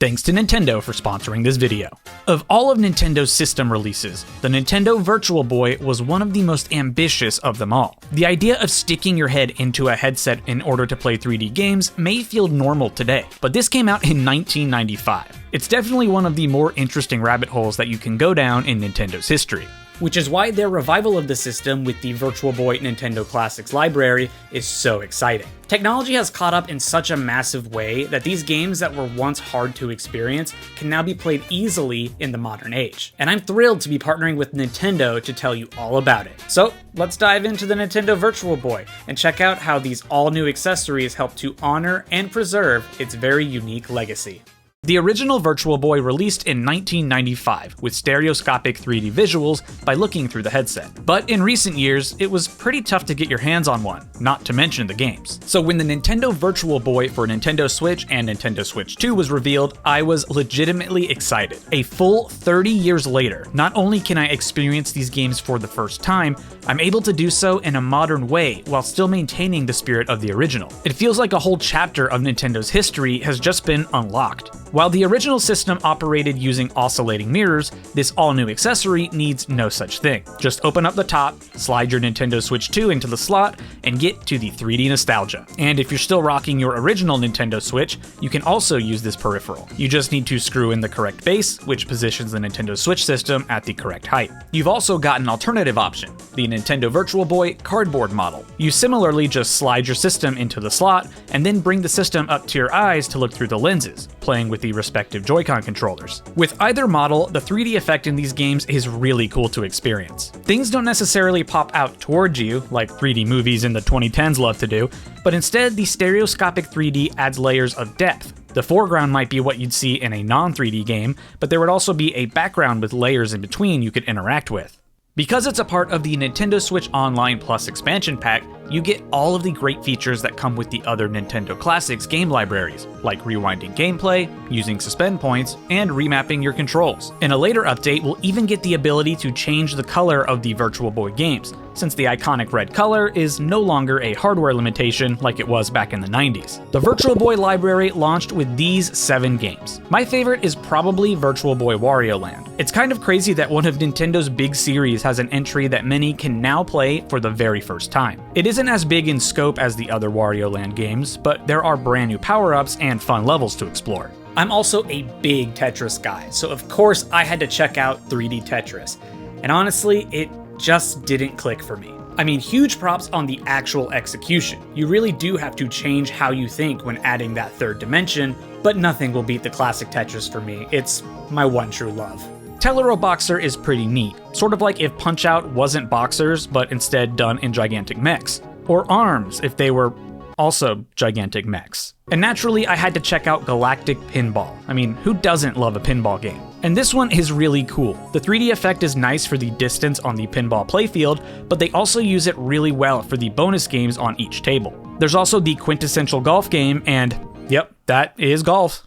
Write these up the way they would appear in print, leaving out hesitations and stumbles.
Thanks to Nintendo for sponsoring this video. Of all of Nintendo's system releases, the Nintendo Virtual Boy was one of the most ambitious of them all. The idea of sticking your head into a headset in order to play 3D games may feel normal today, but this came out in 1995. It's definitely one of the more interesting rabbit holes that you can go down in Nintendo's history. Which is why their revival of the system with the Virtual Boy Nintendo Classics library is so exciting. Technology has caught up in such a massive way that these games that were once hard to experience can now be played easily in the modern age. And I'm thrilled to be partnering with Nintendo to tell you all about it. So let's dive into the Nintendo Virtual Boy and check out how these all-new accessories help to honor and preserve its very unique legacy. The original Virtual Boy released in 1995 with stereoscopic 3D visuals by looking through the headset. But in recent years, it was pretty tough to get your hands on one, not to mention the games. So when the Nintendo Virtual Boy for Nintendo Switch and Nintendo Switch 2 was revealed, I was legitimately excited. A full 30 years later, not only can I experience these games for the first time, I'm able to do so in a modern way while still maintaining the spirit of the original. It feels like a whole chapter of Nintendo's history has just been unlocked. While the original system operated using oscillating mirrors, this all-new accessory needs no such thing. Just open up the top, slide your Nintendo Switch 2 into the slot, and get to the 3D nostalgia. And if you're still rocking your original Nintendo Switch, you can also use this peripheral. You just need to screw in the correct base, which positions the Nintendo Switch system at the correct height. You've also got an alternative option, the Nintendo Virtual Boy cardboard model. You similarly just slide your system into the slot, and then bring the system up to your eyes to look through the lenses, playing with the respective Joy-Con controllers. With either model, the 3D effect in these games is really cool to experience. Things don't necessarily pop out towards you, like 3D movies in the 2010s love to do, but instead the stereoscopic 3D adds layers of depth. The foreground might be what you'd see in a non-3D game, but there would also be a background with layers in between you could interact with. Because it's a part of the Nintendo Switch Online Plus expansion pack, you get all of the great features that come with the other Nintendo Classics game libraries, like rewinding gameplay, using suspend points, and remapping your controls. In a later update, we'll even get the ability to change the color of the Virtual Boy games, since the iconic red color is no longer a hardware limitation like it was back in the 90s. The Virtual Boy library launched with these 7 games. My favorite is probably Virtual Boy Wario Land. It's kind of crazy that one of Nintendo's big series has an entry that many can now play for the very first time. It isn't as big in scope as the other Wario Land games, but there are brand new power-ups and fun levels to explore. I'm also a big Tetris guy, so of course I had to check out 3D Tetris. And honestly, it just didn't click for me. I mean, huge props on the actual execution. You really do have to change how you think when adding that third dimension, but nothing will beat the classic Tetris for me. It's my one true love. Tellero Boxer is pretty neat, sort of like if Punch-Out wasn't boxers, but instead done in gigantic mechs. Or Arms, if they were also gigantic mechs. And naturally, I had to check out Galactic Pinball. I mean, who doesn't love a pinball game? And this one is really cool. The 3D effect is nice for the distance on the pinball playfield, but they also use it really well for the bonus games on each table. There's also the quintessential golf game, and yep, that is golf.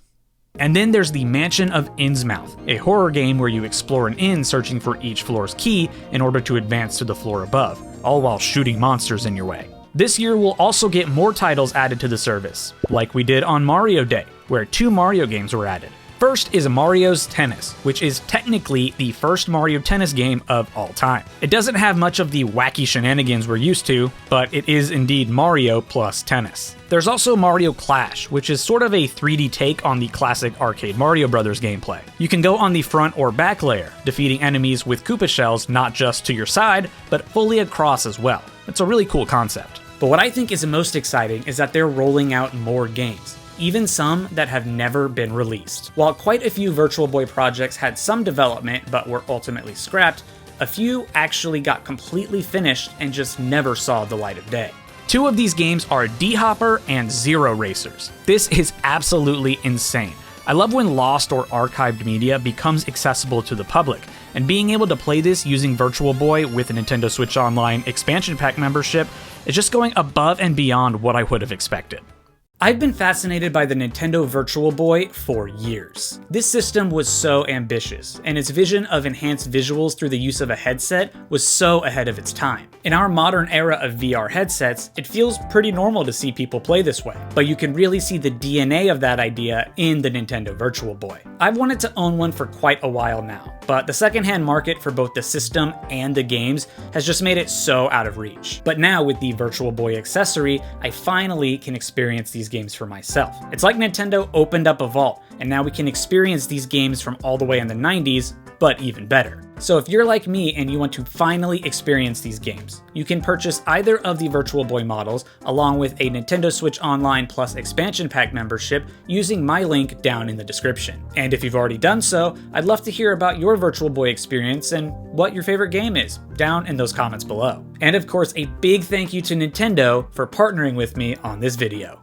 And then there's the Mansion of Innsmouth, a horror game where you explore an inn searching for each floor's key in order to advance to the floor above, all while shooting monsters in your way. This year we'll also get more titles added to the service, like we did on Mario Day, where 2 Mario games were added. First is Mario's Tennis, which is technically the first Mario Tennis game of all time. It doesn't have much of the wacky shenanigans we're used to, but it is indeed Mario plus tennis. There's also Mario Clash, which is sort of a 3D take on the classic arcade Mario Bros. Gameplay. You can go on the front or back layer, defeating enemies with Koopa shells not just to your side, but fully across as well. It's a really cool concept. But what I think is the most exciting is that they're rolling out more games, even some that have never been released. While quite a few Virtual Boy projects had some development but were ultimately scrapped, a few actually got completely finished and just never saw the light of day. 2 of these games are D-Hopper and Zero Racers. This is absolutely insane. I love when lost or archived media becomes accessible to the public, and being able to play this using Virtual Boy with a Nintendo Switch Online expansion pack membership is just going above and beyond what I would have expected. I've been fascinated by the Nintendo Virtual Boy for years. This system was so ambitious, and its vision of enhanced visuals through the use of a headset was so ahead of its time. In our modern era of VR headsets, it feels pretty normal to see people play this way, but you can really see the DNA of that idea in the Nintendo Virtual Boy. I've wanted to own one for quite a while now, but the secondhand market for both the system and the games has just made it so out of reach. But now with the Virtual Boy accessory, I finally can experience these games for myself. It's like Nintendo opened up a vault, and now we can experience these games from all the way in the 90s, but even better. So if you're like me and you want to finally experience these games, you can purchase either of the Virtual Boy models along with a Nintendo Switch Online Plus expansion pack membership using my link down in the description. And if you've already done so, I'd love to hear about your Virtual Boy experience and what your favorite game is down in those comments below. And of course, a big thank you to Nintendo for partnering with me on this video.